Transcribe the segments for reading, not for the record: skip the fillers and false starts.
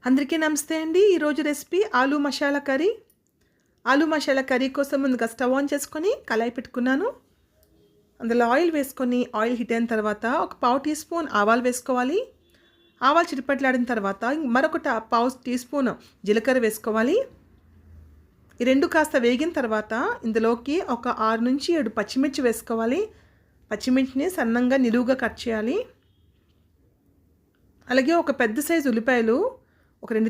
అందరికీ నమస్తే అండి. ఈరోజు recipe aloo masala curry. Aloo masala curry కోసం ముందుగా స్టవ్ ఆన్ చేసుకొని కళాయి పెట్టుకున్నాను. అందులో ఆయిల్ వేసుకొని ఆయిల్ హీట్ అయిన తర్వాత ఒక పావు టీ స్పూన్ ఆవాలు వేసుకోవాలి. ఆవాలు చిటపట్లాడిన తర్వాత మరొక పావు టీ స్పూన్ జీలకర్ర వేసుకోవాలి. ఈ రెండు కాస్త వేగిన తర్వాత ఇందులోకి ఒక 6 నుంచి 7 పచ్చిమిర్చి వేసుకోవాలి. పచ్చిమిర్చిని సన్నంగా నిలువుగా కట్ చేయాలి. అలాగే ఒక పెద్ద సైజు ఉల్లిపాయలు ఒక 2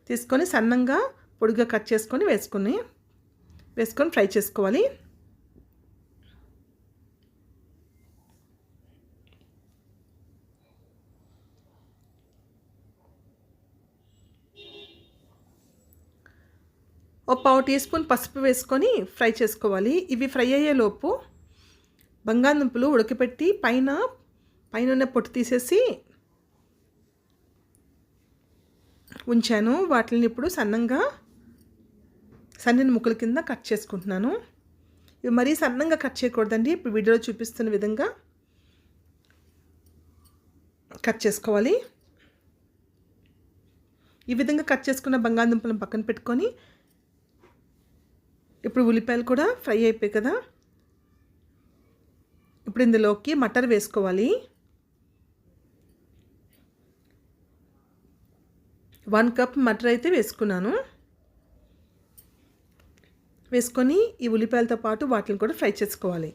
తీసుకొని సన్నంగా పొడిగా కట్ చేసుకొని వేసుకొని ఫ్రై చేసుకోవాలి. ఒక పావు టీ స్పూన్ పసుపు వేసుకొని ఫ్రై చేసుకోవాలి. ఇవి ఫ్రై అయ్యేలోపు బంగాళదుంపలు ఉడకపెట్టి పైన ఉన్న పొట్టు తీసేసి ఉంచాను. వాటిని ఇప్పుడు సన్నని ముక్కల కింద కట్ చేసుకుంటున్నాను. ఇవి మరీ సన్నంగా కట్ చేయకూడదండి. ఇప్పుడు వీడియోలో చూపిస్తున్న విధంగా కట్ చేసుకోవాలి. ఈ విధంగా కట్ చేసుకున్న బంగాళదుంపలను పక్కన పెట్టుకొని ఇప్పుడు ఉల్లిపాయలు కూడా ఫ్రై అయిపోయాయి కదా. ఇప్పుడు ఇందులోకి మటర్ వేసుకోవాలి. 1 కప్ మటర్ అయితే వేసుకున్నాను. వేసుకొని ఈ ఉల్లిపాయలతో పాటు వాటిని కూడా ఫ్రై చేసుకోవాలి.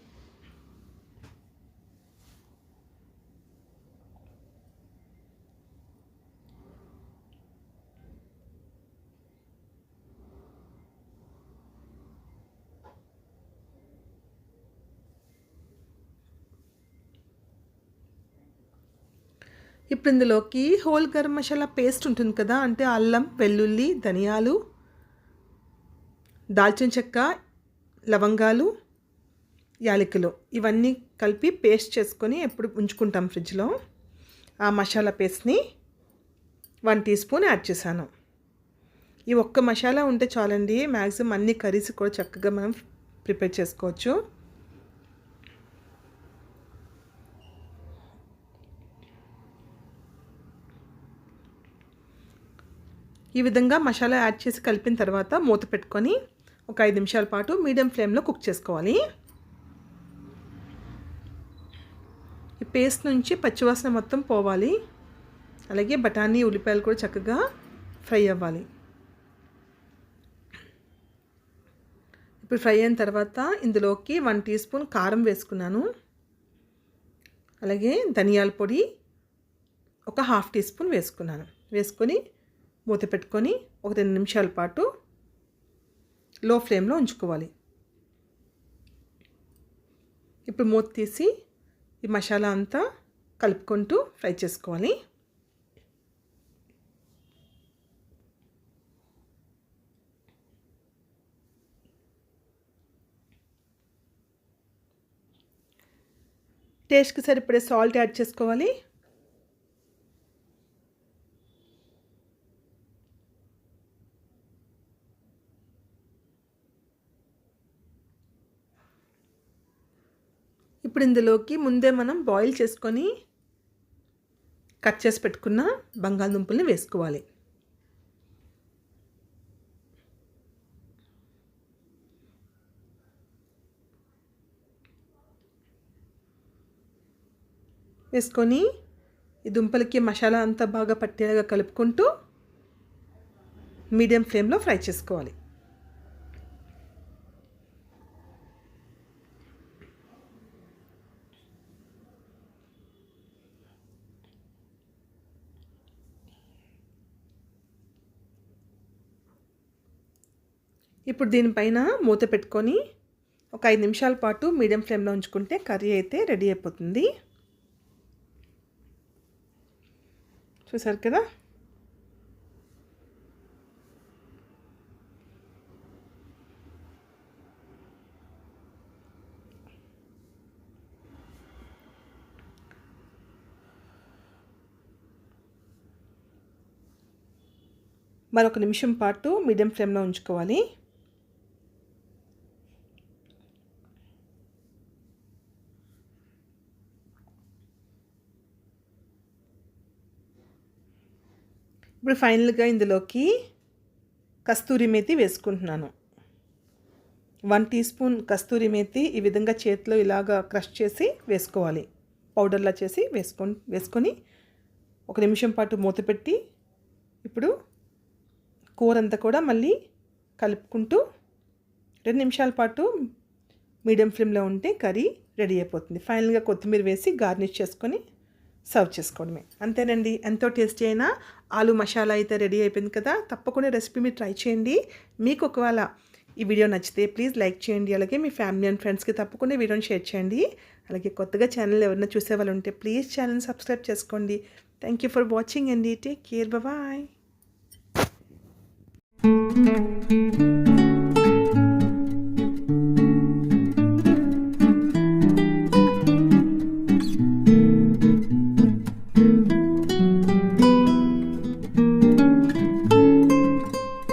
ఇప్పుడు ఇందులోకి హోల్ గరం మసాలా పేస్ట్ ఉంటుంది కదా, అంటే అల్లం, వెల్లుల్లి, ధనియాలు, దాల్చిన చెక్క, లవంగాలు, యాలకులు ఇవన్నీ కలిపి పేస్ట్ చేసుకొని ఎప్పుడు ఉంచుకుంటాం ఫ్రిడ్జ్లో. ఆ మసాలా పేస్ట్ని 1 టీ స్పూన్ యాడ్ చేశాను. ఈ ఒక్క మసాలా ఉంటే చాలండి, మ్యాక్సిమం అన్ని కర్రీస్ కూడా చక్కగా మనం ప్రిపేర్ చేసుకోవచ్చు. ఈ విధంగా మసాలా యాడ్ చేసి కలిపిన తర్వాత మూత పెట్టుకొని ఒక 5 నిమిషాల పాటు మీడియం ఫ్లేమ్లో కుక్ చేసుకోవాలి. ఈ పేస్ట్ నుంచి పచ్చివాసన మొత్తం పోవాలి. అలాగే బఠానీ, ఉల్లిపాయలు కూడా చక్కగా ఫ్రై అవ్వాలి. ఇప్పుడు ఫ్రై అయిన తర్వాత ఇందులోకి 1 టీ స్పూన్ కారం వేసుకున్నాను. అలాగే ధనియాల పొడి ఒక 1/2 టీ స్పూన్ వేసుకొని మూత పెట్టుకొని ఒక 2 నిమిషాల పాటు లో ఫ్లేమ్లో ఉంచుకోవాలి. ఇప్పుడు మూత తీసి ఈ మసాలా అంతా కలుపుకుంటూ ఫ్రై చేసుకోవాలి. టేస్ట్కి సరిపడే సాల్ట్ యాడ్ చేసుకోవాలి. ఇప్పుడు ఇందులోకి ముందే మనం బాయిల్ చేసుకొని కట్ చేసి పెట్టుకున్న బంగాళదుంపల్ని వేసుకోవాలి. వేసుకొని ఈ దుంపలకి మసాలా అంతా బాగా పట్టేలాగా కలుపుకుంటూ మీడియం ఫ్లేమ్లో ఫ్రై చేసుకోవాలి. ఇప్పుడు దీనిపైన మూత పెట్టుకొని ఒక 5 నిమిషాల పాటు మీడియం ఫ్లేమ్లో ఉంచుకుంటే కర్రీ అయితే రెడీ అయిపోతుంది. చూసారు కదా. మరొక నిమిషం పాటు మీడియం ఫ్లేమ్లో ఉంచుకోవాలి. ఇప్పుడు ఫైనల్గా ఇందులోకి కస్తూరి మేతి వేసుకుంటున్నాను. 1 టీ స్పూన్ కస్తూరి మేతి ఈ విధంగా చేతిలో ఇలాగా క్రష్ చేసి వేసుకోవాలి. పౌడర్లా చేసి వేసుకొని 1 నిమిషం పాటు మూత పెట్టి ఇప్పుడు కూర అంతా కూడా మళ్ళీ కలుపుకుంటూ 2 నిమిషాల పాటు మీడియం ఫ్లేమ్లో ఉంటే కర్రీ రెడీ అయిపోతుంది. ఫైనల్గా కొత్తిమీర వేసి గార్నిష్ చేసుకొని సర్వ్ చేసుకోవడమే. అంతేనండి, ఎంతో టేస్టీ అయిన ఆలు మసాలా అయితే రెడీ అయిపోయింది కదా. తప్పకుండా రెసిపీ మీరు ట్రై చేయండి. మీకు ఒకవేళ ఈ వీడియో నచ్చితే ప్లీజ్ లైక్ చేయండి. అలాగే మీ ఫ్యామిలీ అండ్ ఫ్రెండ్స్కి తప్పకుండా వీడియోని షేర్ చేయండి. అలాగే కొత్తగా ఛానల్ ఎవరైనా చూసే వాళ్ళు ఉంటే ప్లీజ్ ఛానల్ సబ్స్క్రైబ్ చేసుకోండి. థ్యాంక్ యూ ఫర్ వాచింగ్ అండి. Take care. బాయ్.